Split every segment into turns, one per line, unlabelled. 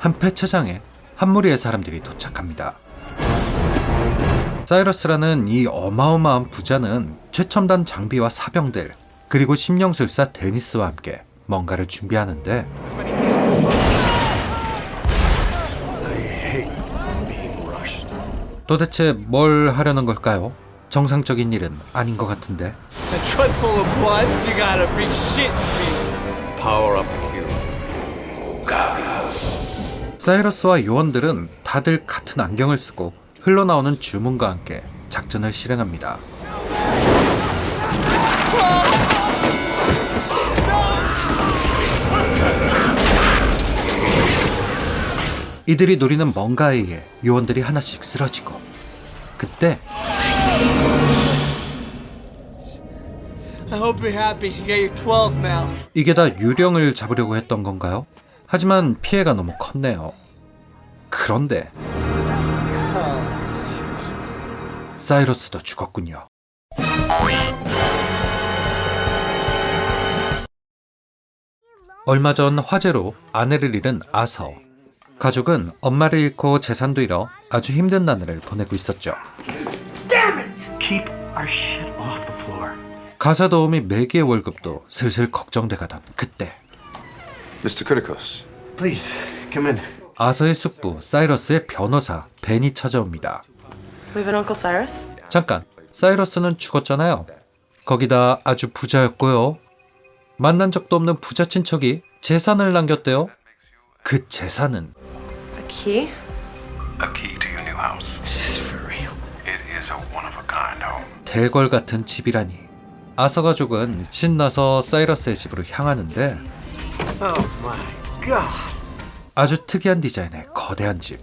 한 폐차장에 한 무리의 사람들이 도착합니다. 사이러스라는 이 어마어마한 부자는 최첨단 장비와 사병들, 그리고 심령술사 데니스와 함께 뭔가를 준비하는데 도대체 뭘 하려는 걸까요? 정상적인 일은 아닌 것 같은데.
A truck full of blood? You gotta be shitting me. Power up the cube.
사이러스와 요원들은 다들 같은 안경을 쓰고 흘러나오는 주문과 함께 작전을 실행합니다. 이들이 노리는 뭔가에 의해 요원들이 하나씩 쓰러지고, 그때
I hope you're happy. You got your 12 now.
이게 다 유령을 잡으려고 했던 건가요? 하지만 피해가 너무 컸네요. 그런데 사이러스도 죽었군요. 얼마 전 화재로 아내를 잃은 아서. 가족은 엄마를 잃고 재산도 잃어 아주 힘든 나날을 보내고 있었죠.
Keep our shit off the floor.
가사 도우미 매기의 월급도 슬슬 걱정돼 가던 그때
Mr. Kritikos.
Please, come in.
아서의 숙부 사이러스의 변호사 벤이 찾아옵니다.
We've an Uncle Cyrus?
잠깐, 사이러스는 죽었잖아요. 거기다 아주 부자였고요. 만난 적도 없는 부자 친척이 재산을 남겼대요. 그 재산은
A key?
A key to your new house.
This is for real.
It is a one-of-a-kind home.
대궐 같은 집이라니. 아서 가족은 신나서 사이러스의 집으로 향하는데
Oh my god.
아주 특이한 디자인의 거대한 집.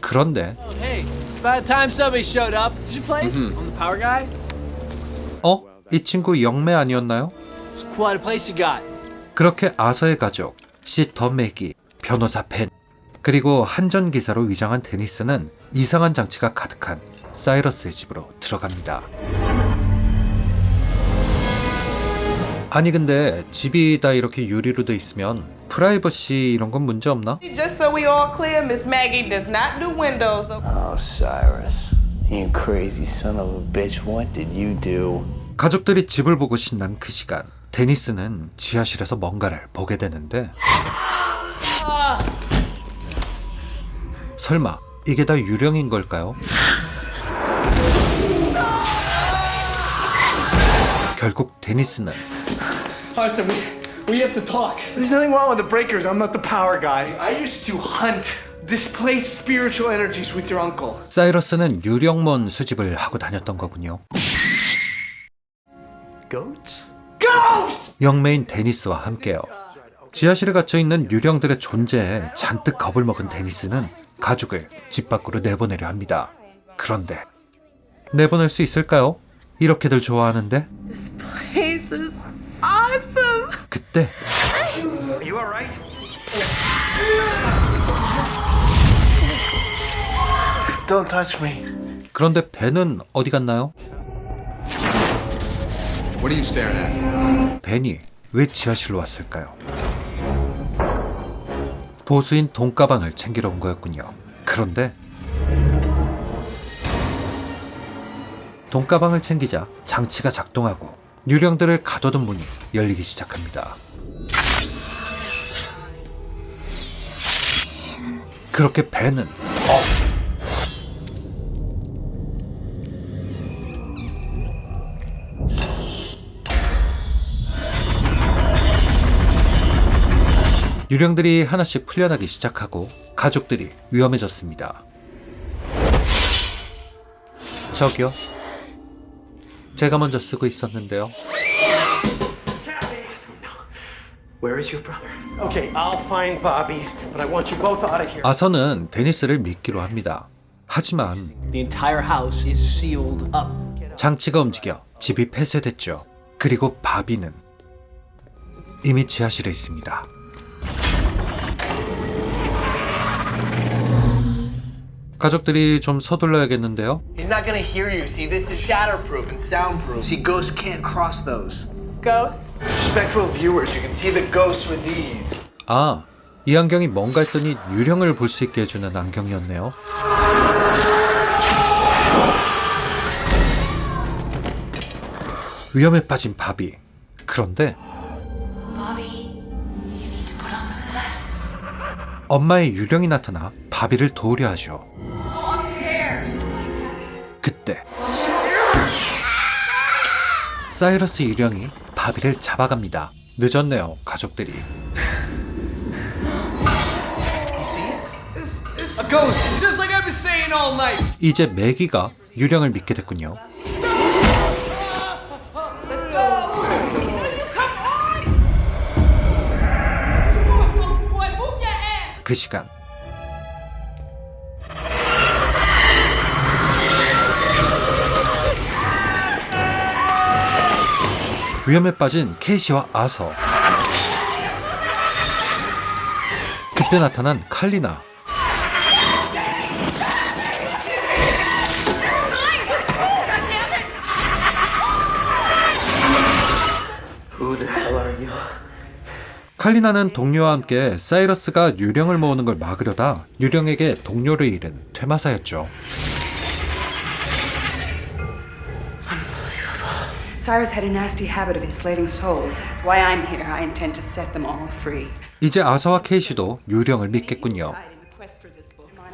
그런데
Oh, hey, it's about time somebody showed up. Is this your place? I'm the power guy.
이 친구 영매 아니었나요?
It's quite a place you got.
그렇게 아서의 가족, 시터 매기, 변호사 벤, 그리고 한전기사로 위장한 데니스는 이상한 장치가 가득한 사이러스의 집으로 들어갑니다. 아니 근데 집이 다 이렇게 유리로 돼 있으면 프라이버시 이런 건 문제 없나?
Just so we all clear, Miss Maggie does not do windows.
Oh, Cyrus, you crazy son of a bitch, what did you do?
가족들이 집을 보고 신난 그 시간, 데니스는 지하실에서 뭔가를 보게 되는데 설마 이게 다 유령인 걸까요? 결국 데니스는
Arthur, we have to talk. There's nothing wrong with the breakers. I'm not the power guy. I used to hunt displaced spiritual energies with your uncle.
사이러스는 유령몬 수집을 하고 다녔던 거군요.
Goats?
Ghost!
영매인 데니스와 함께요. 지하실에 갇혀있는 유령들의 존재에 잔뜩 겁을 먹은 데니스는 가족을 집 밖으로 내보내려 합니다. 그런데 내보낼 수 있을까요? 이렇게들 좋아하는데?
This place is awesome!
그때
Are you alright?
Don't touch me.
그런데 벤은 어디 갔나요?
What are you staring at?
벤이 왜 지하실로 왔을까요? 보수인 돈가방을 챙기러 온 거였군요. 그런데 돈가방을 챙기자 장치가 작동하고 유령들을 가둬둔 문이 열리기 시작합니다. 그렇게 벤은 유령들이 하나씩 풀려나기 시작하고 가족들이 위험해졌습니다. 저기요. 제가 먼저 쓰고 있었는데요.
Where is your brother? Okay, I'll find Bobby, but I want you both out of here.
아서는 데니스를 믿기로 합니다. 하지만
The entire house is sealed up.
장치가 움직여 집이 폐쇄됐죠. 그리고 바비는 이미 지하실에 있습니다. 가족들이 좀 서둘러야겠는데요.
He's not gonna hear you. See, this is shatterproof and soundproof. See, ghosts can't cross those.
Ghosts?
Spectral viewers, you can see the ghosts with these.
아, 이 안경이 뭔가 했더니 유령을 볼 수 있게 해주는 안경이었네요. 위험에 빠진 바비. 그런데 엄마의 유령이 나타나 바비를 도우려 하죠. 그때 사이러스 유령이 바비를 잡아갑니다. 늦었네요, 가족들이.
A ghost, just like I've been saying all night.
이제 매기가 유령을 믿게 됐군요. 그 시간 위험에 빠진 케이시와 아서. 그때 나타난 칼리나.
Who the hell are you?
칼리나는 동료와 함께 사이러스가 유령을 모으는 걸 막으려다 유령에게 동료를 잃은 퇴마사였죠.
Cyrus had a nasty habit of enslaving souls. That's why I'm here. I intend to set them all free.
이제 아서와 케이시도 유령을 믿겠군요.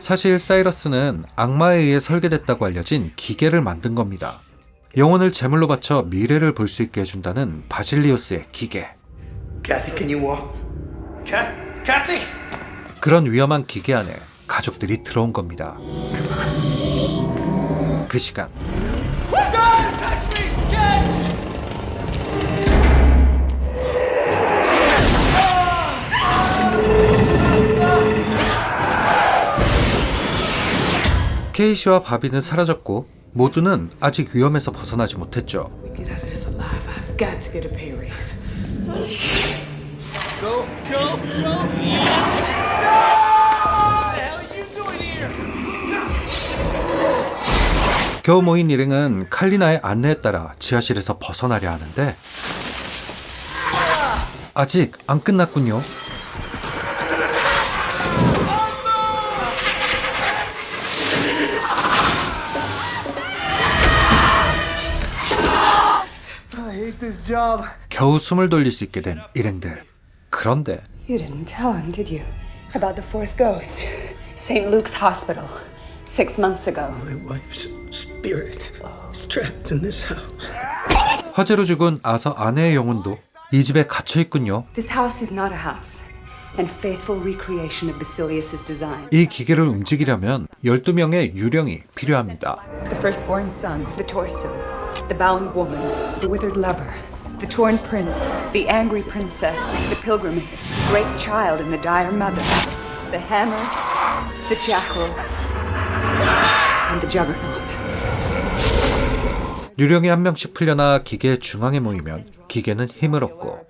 사실 사이러스는 악마에 의해 설계됐다고 알려진 기계를 만든 겁니다. 영혼을 제물로 바쳐 미래를 볼 수 있게 해준다는 바실리우스의 기계.
Kathy, can you walk? Kathy!
그런 위험한 기계 안에 가족들이 들어온 겁니다. 그 시간 케이시와 바비는 사라졌고 모두는 아직 위험에서 벗어나지 못했죠.
Get out of this alive. I've got to get a pay raise.
Go, go, go. What the hell are you doing here?
겨우 모인 일행은 칼리나의 안내에 따라 지하실에서 벗어나려 하는데 아직 안 끝났군요.
I hate this job.
겨우 숨을 돌릴 수 있게 된 일행들. 그런데
You didn't tell him, did you? About the fourth ghost. St. Luke's Hospital. 6 months ago.
My wife's spirit is trapped in this house.
화재로 죽은 아서 아내의 영혼도 이 집에 갇혀 있군요.
This house is not a house. And faithful recreation of Basilius' design.
이 기계를 움직이려면 12명의 유령이 필요합니다.
The firstborn son, the torso, the bound woman, the withered lover, the torn prince, the angry princess, the pilgrims, the great child and the dire mother, the hammer, the jackal, and the juggernaut.
유령이 한 명씩 풀려나 기계의 중앙에 모이면 기계는 힘을 얻고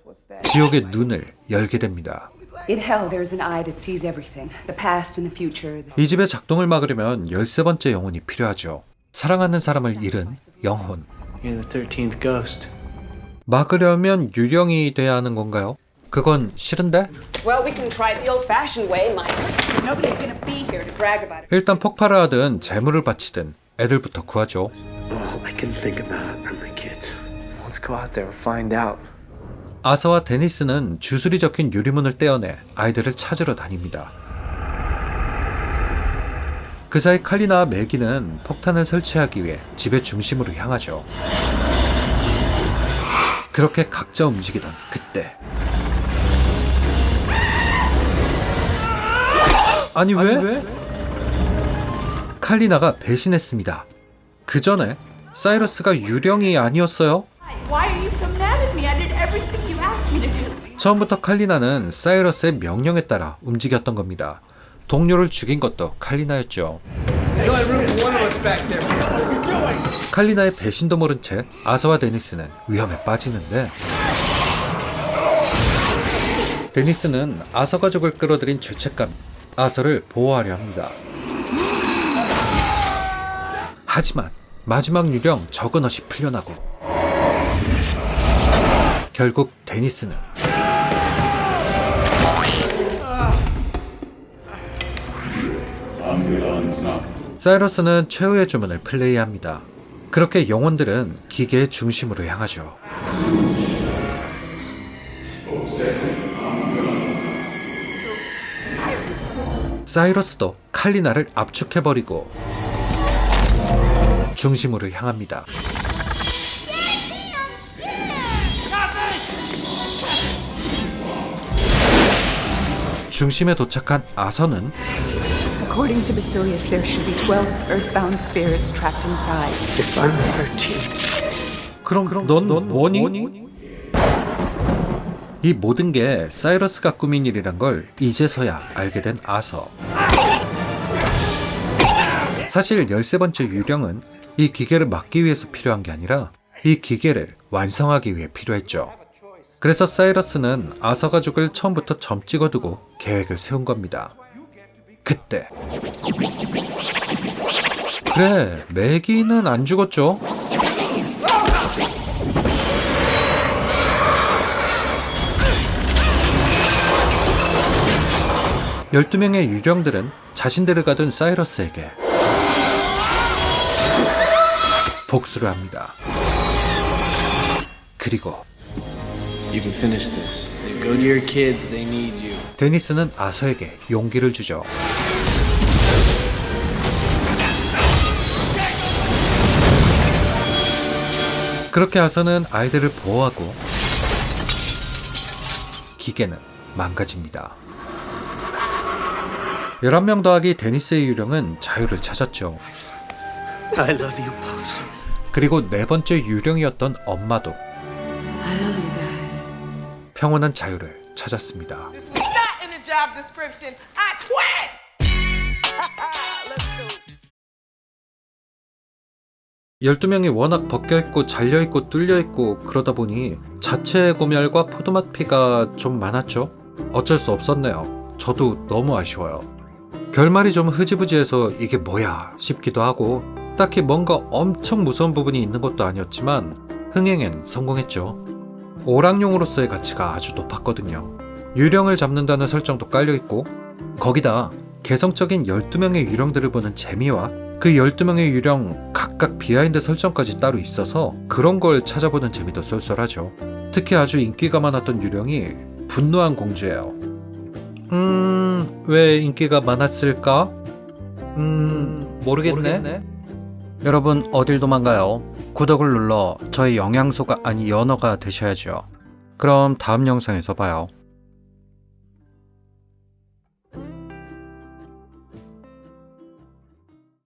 지옥의 눈을 열게 됩니다.
In hell, there is an eye that sees everything, the past and the future.
이 집의 작동을 막으려면 13번째 영혼이 필요하죠. 사랑하는 사람을 잃은 영혼.
You're the 13th ghost.
막으려면 유령이 돼야 하는 건가요? 그건 싫은데?
Well, we can try it the old-fashioned way, Mike. Nobody's gonna be here to brag about it.
일단 폭발을 하든 재물을 바치든 애들부터 구하죠.
All I can think about are my kids.
Let's go out there and find out.
아서와 데니스는 주술이 적힌 유리문을 떼어내 아이들을 찾으러 다닙니다. 그 사이 칼리나와 매기는 폭탄을 설치하기 위해 집의 중심으로 향하죠. 그렇게 각자 움직이던 그때 아니 왜? 칼리나가 배신했습니다. 그 전에 사이러스가 유령이 아니었어요?
Why are you so mad at me? I did everything you asked me to do.
처음부터 칼리나는 사이러스의 명령에 따라 움직였던 겁니다. 동료를 죽인 것도 칼리나였죠.
There's only room for one of us back there.
칼리나의 배신도 모른 채 아서와 데니스는 위험에 빠지는데 데니스는 아서 가족을 끌어들인 죄책감, 아서를 보호하려 합니다. 하지만 마지막 유령 저그넛이 풀려나고 결국 데니스는 사이러스는 최후의 주문을 플레이합니다. 그렇게 영혼들은 기계의 중심으로 향하죠. 사이러스도 칼리나를 압축해버리고 중심으로 향합니다. 중심에 도착한 아서는
According to Basilius, there should be 12 earthbound spirits trapped inside.
If I'm 13,
그럼 넌 뭐니? 이 모든 게 사이러스가 꾸민 일이란 걸 이제서야 알게 된 아서. 사실 13번째 유령은 이 기계를 막기 위해서 필요한 게 아니라 이 기계를 완성하기 위해 필요했죠. 그래서 사이러스는 아서 가족을 처음부터 점 찍어두고 계획을 세운 겁니다. 그때 그래, 매기는 안 죽었죠. 열두 명의 유령들은 자신들을 가둔 사이러스에게 복수를 합니다. 그리고
You can finish this. Go to your kids, they need you.
데니스는 아서에게 용기를 주죠. 그렇게 아서는 아이들을 보호하고 기계는 망가집니다. 11명 더하기 데니스의 유령은 자유를 찾았죠.
I love you both.
그리고 네 번째 유령이었던 엄마도 평온한 자유를 찾았습니다.
It's not in the job description. I quit! Let's go.
12명이 워낙 벗겨있고 잘려있고 뚫려있고 그러다 보니 자체 고멸과 포도맛 피가 좀 많았죠. 어쩔 수 없었네요. 저도 너무 아쉬워요. 결말이 좀 흐지부지해서 이게 뭐야 싶기도 하고 딱히 뭔가 엄청 무서운 부분이 있는 것도 아니었지만 흥행엔 성공했죠. 오락용으로서의 가치가 아주 높았거든요. 유령을 잡는다는 설정도 깔려있고 거기다 개성적인 12명의 유령들을 보는 재미와 그 12명의 유령 각각 비하인드 설정까지 따로 있어서 그런 걸 찾아보는 재미도 쏠쏠하죠. 특히 아주 인기가 많았던 유령이 분노한 공주예요. 왜 인기가 많았을까? 모르겠네. 여러분 어딜 도망가요? 구독을 눌러 저의 영양소가 아니 연어가 되셔야죠. 그럼 다음 영상에서 봐요.